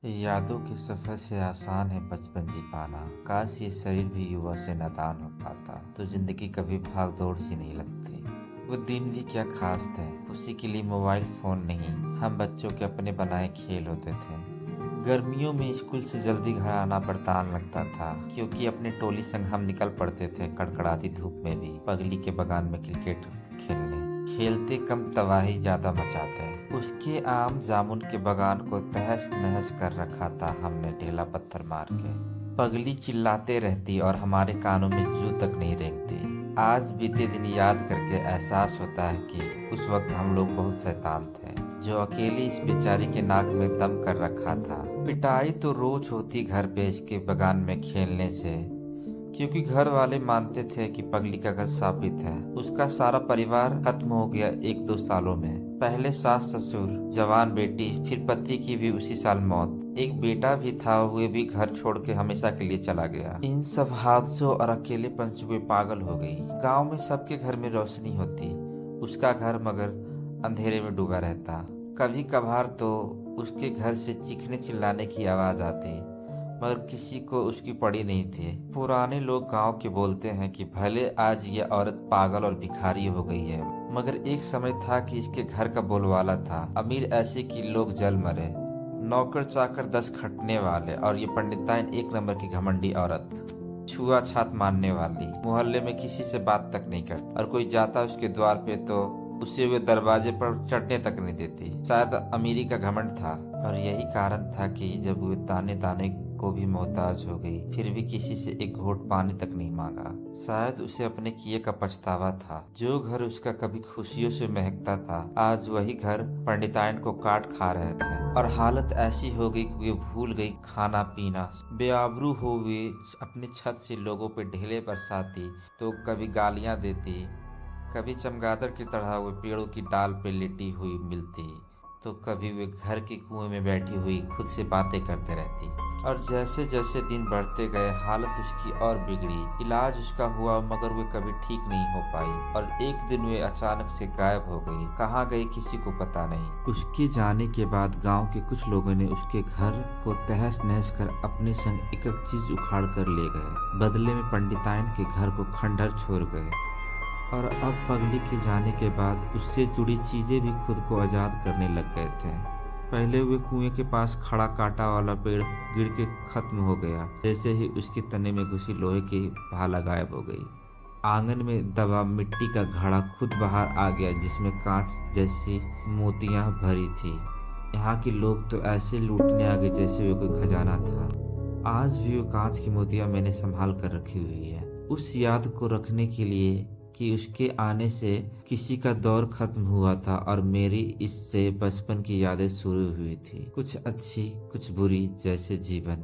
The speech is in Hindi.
यादों के सफर से आसान है बचपन जी पाना। काश ये शरीर भी युवा से नादान हो पाता तो जिंदगी कभी भाग दौड़ सी नहीं लगती। वो दिन भी क्या खास थे, उसी के लिए मोबाइल फोन नहीं, हम बच्चों के अपने बनाए खेल होते थे। गर्मियों में स्कूल से जल्दी घर आना बरतान लगता था, क्योंकि अपने टोली संग हम निकल पड़ते थे कड़कड़ाती धूप में भी पगली के बगान में क्रिकेट खेलने। खेलते कम, तबाही ज्यादा मचाते। उसके आम जामुन के बगान को तहस नहस कर रखा था हमने ढेला पत्थर मार के। पगली चिल्लाते रहती और हमारे कानों में जू तक नहीं रेंगती। आज बीते दिन याद करके एहसास होता है कि उस वक्त हम लोग बहुत शैतान थे, जो अकेले इस बेचारी के नाक में दम कर रखा था। पिटाई तो रोज होती घर बेच के बगान में खेलने से, क्योंकि घर वाले मानते थे कि पगली का घर साबित है। उसका सारा परिवार खत्म हो गया 1-2 सालों में। पहले सास ससुर, जवान बेटी, फिर पति की भी उसी साल मौत। एक बेटा भी था, वो भी घर छोड़ के हमेशा के लिए चला गया। इन सब हादसों और अकेलेपन से वे पागल हो गई। गांव में सबके घर में रोशनी होती, उसका घर मगर अंधेरे में डूबा रहता। कभी कभार तो उसके घर से चीखने चिल्लाने की आवाज आती, मगर किसी को उसकी पड़ी नहीं थी। पुराने लोग गांव के बोलते हैं कि भले आज ये औरत पागल और भिखारी हो गई है, मगर एक समय था कि इसके घर का बोलवाला था। अमीर ऐसे कि लोग जल मरे, नौकर चाकर 10 खटने वाले, और ये पंडिताइन 1 नंबर की घमंडी औरत, छुआछात मानने वाली, मोहल्ले में किसी से बात तक नहीं करती, और कोई जाता उसके द्वार पे तो उसे वे दरवाजे पर चढ़ने तक नहीं देती। शायद अमीरी का घमंड था, और यही कारण था कि जब वे ताने ताने को भी मोहताज हो गई, फिर भी किसी से एक घोट पानी तक नहीं मांगा। शायद उसे अपने किए का पछतावा था। जो घर उसका कभी खुशियों से महकता था, आज वही घर पंडितायन को काट खा रहे थे। और हालत ऐसी हो गई कि वे भूल गई खाना पीना। बेआबरू हो वे अपनी छत से लोगों पे ढेले बरसाती, तो कभी गालियां देती, कभी चमगादड़ की तरह वो पेड़ों की डाल पे लेटी हुई मिलती, तो कभी वे घर के कुएं में बैठी हुई खुद से बातें करते रहती। और जैसे जैसे दिन बढ़ते गए, हालत उसकी और बिगड़ी। इलाज उसका हुआ, मगर वे कभी ठीक नहीं हो पाई, और एक दिन वे अचानक से गायब हो गई। कहाँ गई किसी को पता नहीं। उसके जाने के बाद गांव के कुछ लोगों ने उसके घर को तहस नहस कर अपने संग एक एक चीज उखाड़ कर ले गए। बदले में पंडिताइन के घर को खंडहर छोड़ गए। और अब पगली के जाने के बाद उससे जुड़ी चीजें भी खुद को आजाद करने लग गए थे। पहले वे कुएं के पास खड़ा कांटा वाला पेड़ गिर के खत्म हो गया, जैसे ही उसके तने में घुसी लोहे की भाला गायब हो गई। आंगन में दबा मिट्टी का घड़ा खुद बाहर आ गया, जिसमें कांच जैसी मोतियां भरी थी। यहाँ के लोग तो ऐसे लूटने आ गए जैसे वे कोई खजाना था। आज भी वो कांच की मोतियां मैंने संभाल कर रखी हुई है, उस याद को रखने के लिए कि उसके आने से किसी का दौर खत्म हुआ था, और मेरी इससे बचपन की यादें शुरू हुई थी। कुछ अच्छी, कुछ बुरी, जैसे जीवन।